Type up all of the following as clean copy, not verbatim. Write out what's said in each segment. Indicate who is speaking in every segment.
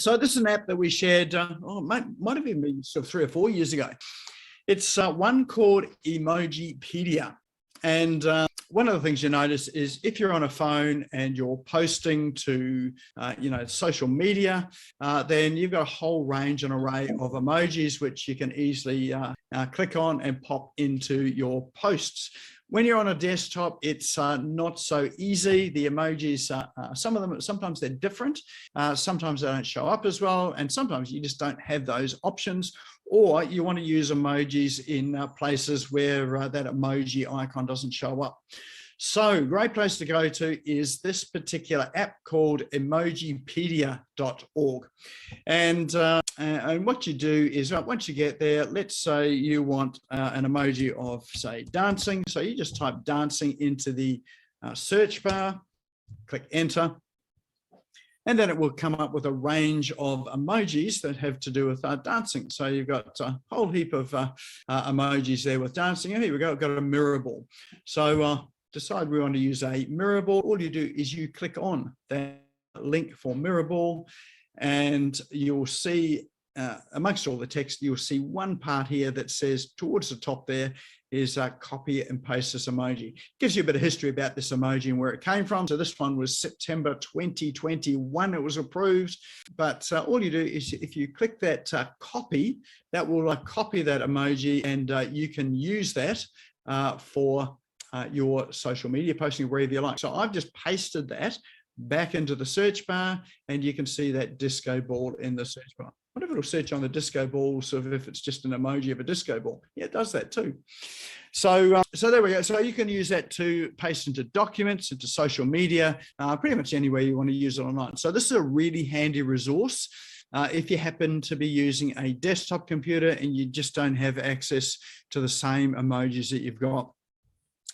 Speaker 1: So this is an app that we shared, might have even been sort of 3 or 4 years ago. It's one called Emojipedia. And one of the things you notice is if you're on a phone and you're posting to, social media, then you've got a whole range and array of emojis which you can easily click on and pop into your posts. When you're on a desktop, it's not so easy. The emojis, some of them, sometimes they're different. Sometimes they don't show up as well. And sometimes you just don't have those options, or you want to use emojis in places where that emoji icon doesn't show up. So great place to go to is this particular app called emojipedia.org. And what you do is once you get there, let's say you want an emoji of, say, dancing. So you just type dancing into the search bar, click enter, and then it will come up with a range of emojis that have to do with dancing. So you've got a whole heap of emojis there with dancing. Here we go, I've got a mirror ball. So decide we want to use a mirror ball. All you do is you click on that link for mirror ball, and you'll see amongst all the text, you'll see one part here that says towards the top there is copy and paste this emoji. Gives you a bit of history about this emoji and where it came from. So this one was September 2021, it was approved. But all you do is if you click that copy, that will copy that emoji, and you can use that for your social media posting wherever you like. So I've just pasted that back into the search bar, and you can see that disco ball in the search bar. What if it'll search on the disco ball, sort of if it's just an emoji of a disco ball? Yeah, it does that too. So there we go. So you can use that to paste into documents, into social media, pretty much anywhere you want to use it online. So this is a really handy resource. If you happen to be using a desktop computer and you just don't have access to the same emojis that you've got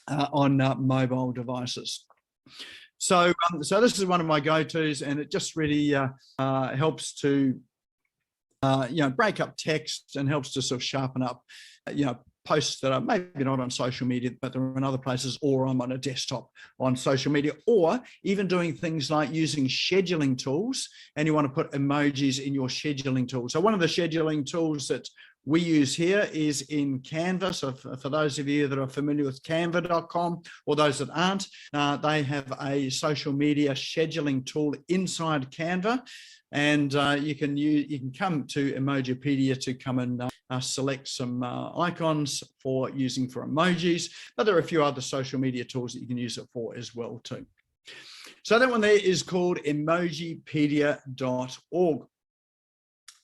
Speaker 1: on mobile devices. So this is one of my go-tos, and it just really helps to break up text and helps to sort of sharpen up posts that are maybe not on social media, but they're in other places, or I'm on a desktop on social media, or even doing things like using scheduling tools, and you want to put emojis in your scheduling tool. So one of the scheduling tools that we use here is in Canva. So for those of you that are familiar with canva.com, or those that aren't, they have a social media scheduling tool inside Canva. And you can come to Emojipedia to come and select some icons for using for emojis, but there are a few other social media tools that you can use it for as well too. So that one there is called emojipedia.org.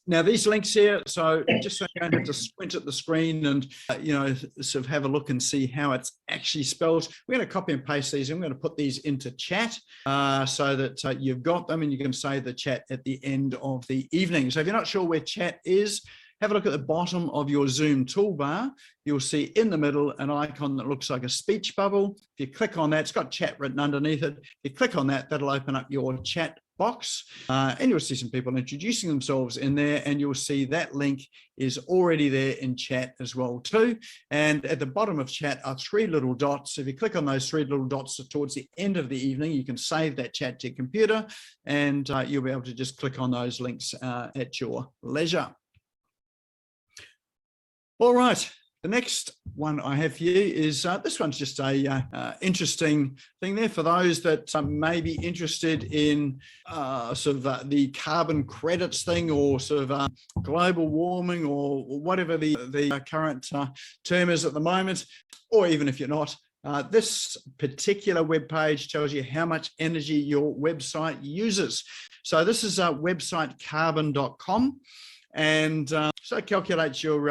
Speaker 1: Now these links here, so just so you don't have to squint at the screen and sort of have a look and see how it's actually spelled, we're going to copy and paste these, and we're going to put these into chat so that you've got them, and you can save the chat at the end of the evening. So if you're not sure where chat is, have a look at the bottom of your Zoom toolbar. You'll see in the middle an icon that looks like a speech bubble. If you click on that, it's got chat written underneath it. If you click on that, that'll open up your chat box, and you'll see some people introducing themselves in there, and you'll see that link is already there in chat as well too. And at the bottom of chat are 3 little dots. If you click on those 3 little dots towards the end of the evening, you can save that chat to your computer, and you'll be able to just click on those links at your leisure. All right. The next one I have for you is this one's just a interesting thing there for those that may be interested in the carbon credits thing, or sort of global warming, or whatever the current term is at the moment, or even if you're not. This particular web page tells you how much energy your website uses. So this is websitecarbon.com. And so it calculates your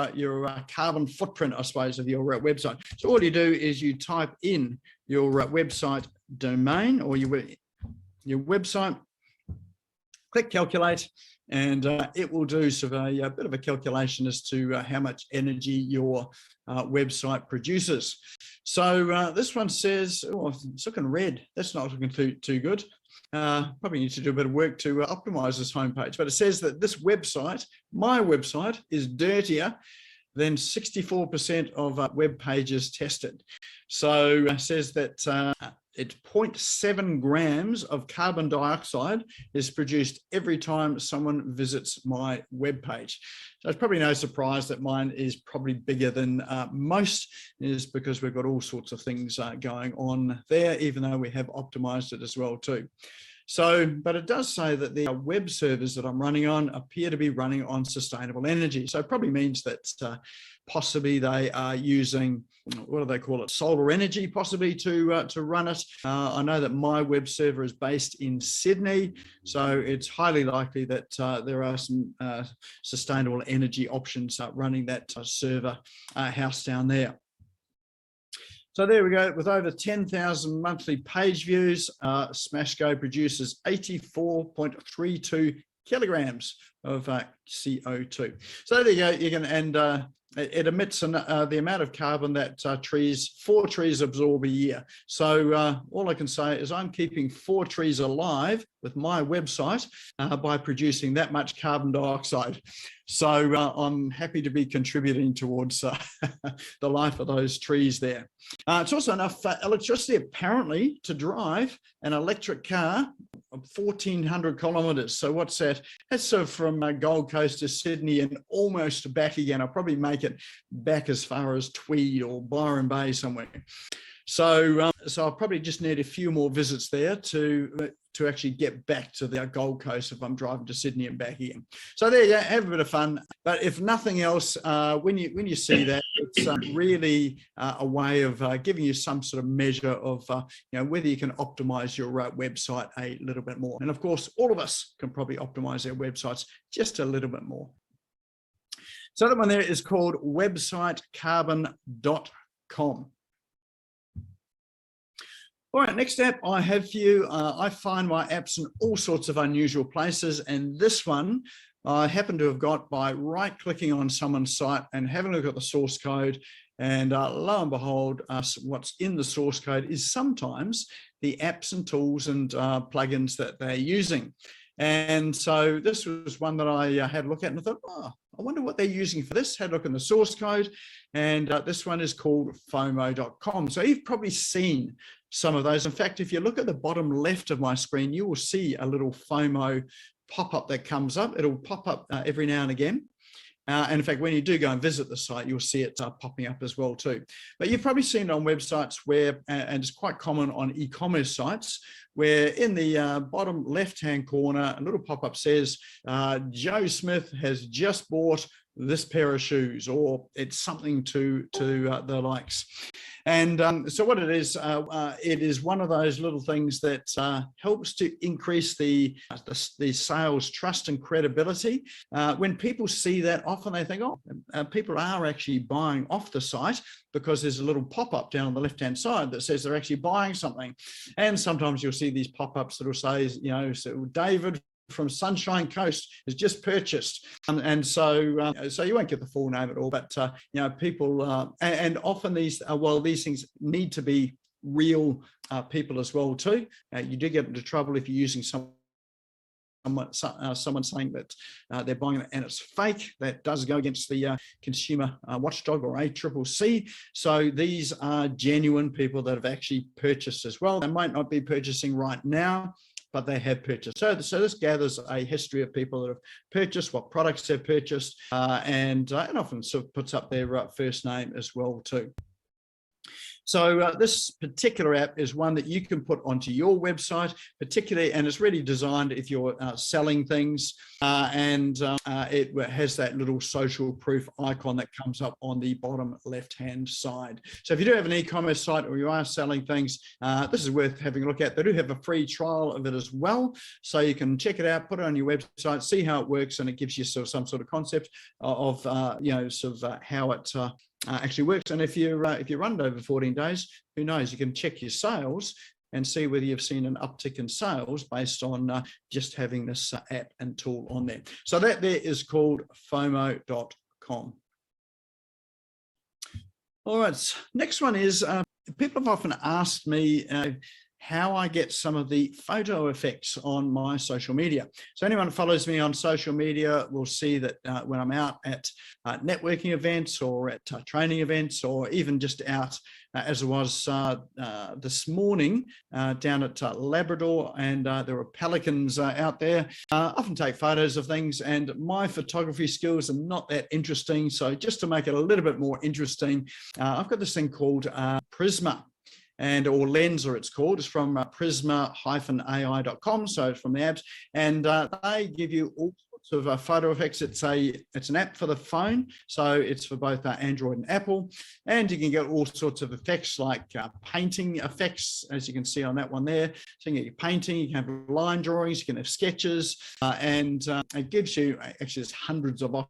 Speaker 1: carbon footprint, I suppose, of your website. So all you do is you type in your website domain, or your website, click calculate, and it will do sort of a bit of a calculation as to how much energy your website produces. So this one says, oh, it's looking red. That's not looking too good. Probably need to do a bit of work to optimize this homepage, but it says that this website, my website, is dirtier than 64% of web pages tested. So it says that it's 0.7 grams of carbon dioxide is produced every time someone visits my webpage. So it's probably no surprise that mine is probably bigger than most, is because we've got all sorts of things going on there, even though we have optimized it as well too. So, but it does say that the web servers that I'm running on appear to be running on sustainable energy. So it probably means that possibly they are using, what do they call it, solar energy possibly to run it. I know that my web server is based in Sydney, so it's highly likely that there are some sustainable energy options running that server house down there. So there we go. With over 10,000 monthly page views, SmashGo produces 84.32 kilograms of CO2. So there you go. You can, and it emits the amount of carbon that 4 trees absorb a year. So all I can say is I'm keeping 4 trees alive with my website by producing that much carbon dioxide. So I'm happy to be contributing towards the life of those trees there. It's also enough electricity apparently to drive an electric car 1,400 kilometres. So what's that? That's sort of from Gold Coast to Sydney and almost back again. I'll probably make it back as far as Tweed or Byron Bay somewhere. So I'll probably just need a few more visits there to actually get back to the Gold Coast if I'm driving to Sydney and back again. So there you go, have a bit of fun. But if nothing else, when you see that, it's really a way of giving you some sort of measure of whether you can optimize your website a little bit more. And of course, all of us can probably optimize our websites just a little bit more. So that one there is called websitecarbon.com. All right, next app I have for you. I find my apps in all sorts of unusual places, and this one I happen to have got by right-clicking on someone's site and having a look at the source code, and lo and behold, what's in the source code is sometimes the apps and tools and plugins that they're using. And so this was one that I had a look at and I thought, oh, I wonder what they're using for this. Had a look in the source code, and this one is called FOMO.com. So you've probably seen some of those. In fact, if you look at the bottom left of my screen, you will see a little FOMO pop-up that comes up. It'll pop up every now and again. And in fact, when you do go and visit the site, you'll see it popping up as well too. But you've probably seen it on websites where, and it's quite common on e-commerce sites, where in the bottom left-hand corner, a little pop-up says, Joe Smith has just bought this pair of shoes, or it's something to the likes. And so what it is one of those little things that helps to increase the sales trust and credibility. When people see that, often they think, oh, people are actually buying off the site, because there's a little pop-up down on the left-hand side that says they're actually buying something. And sometimes you'll see these pop-ups that will say, so David from Sunshine Coast has just purchased, and so you won't get the full name at all, but people and often these things need to be real people as well too. You do get into trouble if you're using someone saying that they're buying it and it's fake. That does go against the consumer watchdog, or ACCC. So these are genuine people that have actually purchased as well. They might not be purchasing right now, but they have purchased. So this gathers a history of people that have purchased, what products they've purchased, and often sort of puts up their first name as well too. So this particular app is one that you can put onto your website, particularly, and it's really designed if you're selling things, and it has that little social proof icon that comes up on the bottom left-hand side. So if you do have an e-commerce site or you are selling things, this is worth having a look at. They do have a free trial of it as well, so you can check it out, put it on your website, see how it works, and it gives you sort of some sort of concept of how it actually works. And if you run it over 14 days, who knows, you can check your sales and see whether you've seen an uptick in sales based on just having this app and tool on there. So that there is called FOMO.com. All right, next one is, people have often asked me how I get some of the photo effects on my social media. So anyone who follows me on social media will see that when I'm out at networking events or at training events, or even just out as it was this morning down at Labrador, and there were pelicans out there. I often take photos of things, and my photography skills are not that interesting. So just to make it a little bit more interesting, I've got this thing called Prisma. Or Lenser, it's called. It's from prisma-ai.com, so it's from the apps, and they give you all sorts of photo effects. It's an app for the phone, so it's for both Android and Apple, and you can get all sorts of effects like painting effects, as you can see on that one there. So you can get your painting, you can have line drawings, you can have sketches, and it gives you, actually there's hundreds of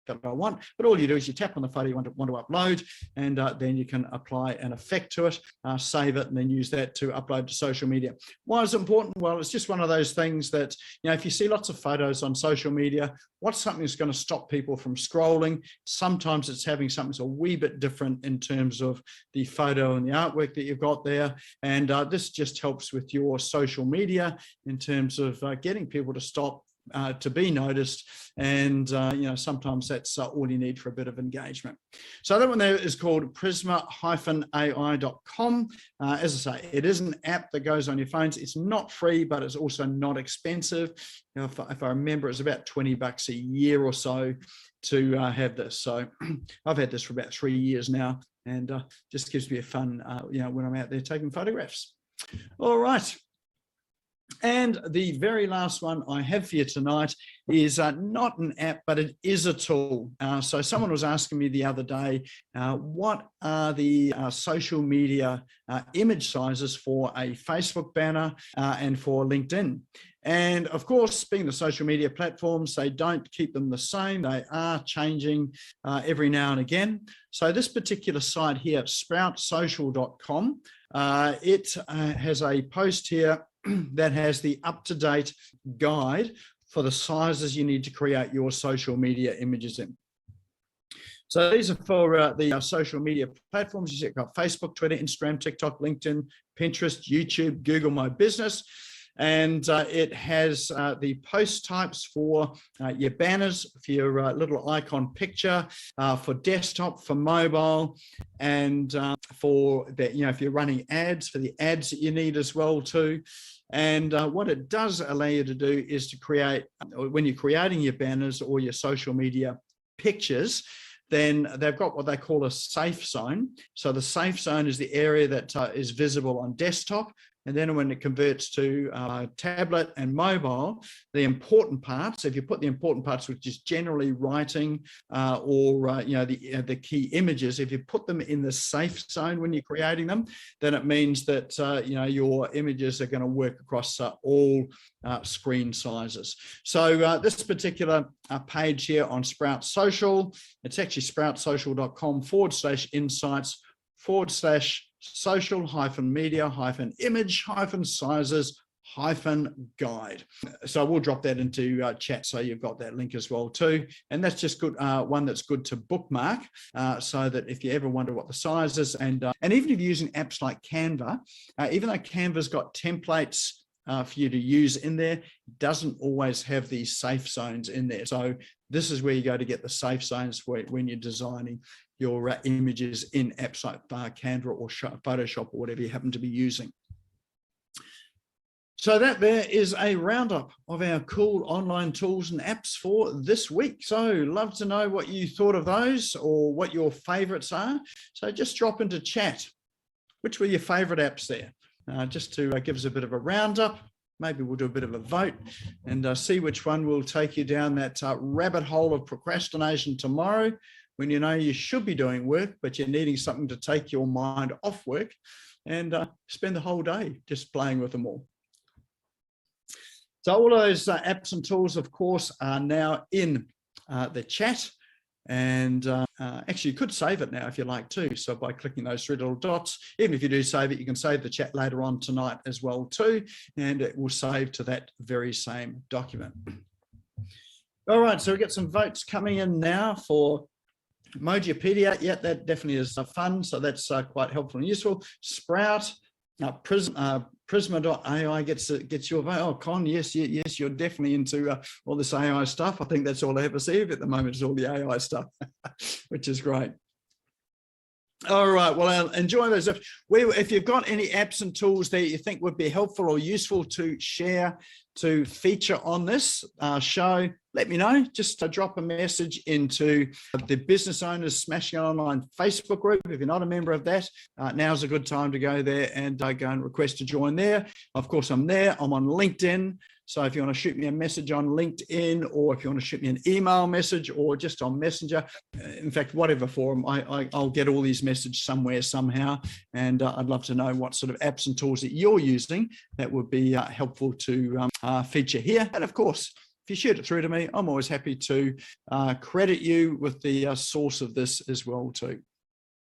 Speaker 1: that I want, but all you do is you tap on the photo you want to upload, and then you can apply an effect to it, save it, and then use that to upload to social media. Why is it important? Well, it's just one of those things that, you know, if you see lots of photos on social media, what's something that's going to stop people from scrolling? Sometimes it's having something that's a wee bit different in terms of the photo and the artwork that you've got there, and this just helps with your social media in terms of getting people to stop, to be noticed, and you know, sometimes that's all you need for a bit of engagement. So that one there is called prisma-ai.com. As I say, it is an app that goes on your phones. It's not free, but it's also not expensive. You know, if I remember, it's about $20 a year or so to have this. So I've had this for about 3 years now, and just gives me a fun, you know, when I'm out there taking photographs. All right. And the very last one I have for you tonight is not an app, but it is a tool. So someone was asking me the other day, what are the social media image sizes for a Facebook banner and for LinkedIn? And of course, being the social media platforms, they don't keep them the same. They are changing every now and again. So this particular site here, sproutsocial.com, it has a post here that has the up-to-date guide for the sizes you need to create your social media images in. So these are for the social media platforms. You've got Facebook, Twitter, Instagram, TikTok, LinkedIn, Pinterest, YouTube, Google My Business. And it has the post types for your banners, for your little icon picture, for desktop, for mobile, and for that, you know, if you're running ads, for the ads that you need as well too. And what it does allow you to do is to create, when you're creating your banners or your social media pictures, then they've got what they call a safe zone. So the safe zone is the area that is visible on desktop. And then when it converts to tablet and mobile, the important parts, if you put the important parts, which is generally writing or you know, the key images, if you put them in the safe zone when you're creating them, then it means that you know, your images are going to work across all screen sizes. So this particular page here on Sprout Social, it's actually sproutsocial.com/insights/ social-media-image-sizes-guide. So we'll drop that into chat, so you've got that link as well too. And that's just good, one that's good to bookmark, so that if you ever wonder what the size is, and even if you're using apps like Canva, even though Canva's got templates for you to use in there, it doesn't always have these safe zones in there. So this is where you go to get the safe zones when you're designing your images in apps like Canva or Photoshop or whatever you happen to be using. So that there is a roundup of our cool online tools and apps for this week. So love to know what you thought of those or what your favorites are. So just drop into chat. Which were your favorite apps there? Just to give us a bit of a roundup. Maybe we'll do a bit of a vote and see which one will take you down that rabbit hole of procrastination tomorrow, when you know you should be doing work, but you're needing something to take your mind off work, and spend the whole day just playing with them all. So all of those apps and tools, of course, are now in the chat. And actually, you could save it now if you like too. So by clicking those three little dots, even if you do save it, you can save the chat later on tonight as well too, and it will save to that very same document. All right, so we get some votes coming in now for Emojipedia. Yeah, that definitely is fun. So that's quite helpful and useful. Sprout, Prisma.ai gets your vote. Oh, Con, yes, you're definitely into all this AI stuff. I think that's all I have received at the moment is all the AI stuff, which is great. All right, well, I'll enjoy those. If you've got any apps and tools that you think would be helpful or useful to share, to feature on this show, let me know. Just drop a message into the Business Owners SmashGo Online Facebook group. If you're not a member of that, now's a good time to go there and go and request to join there. Of course, I'm there. I'm on LinkedIn. So if you want to shoot me a message on LinkedIn, or if you want to shoot me an email message, or just on Messenger, in fact, whatever form, I'll get all these messages somewhere, somehow. And I'd love to know what sort of apps and tools that you're using that would be helpful to feature here. And of course, if you shoot it through to me, I'm always happy to credit you with the source of this as well too.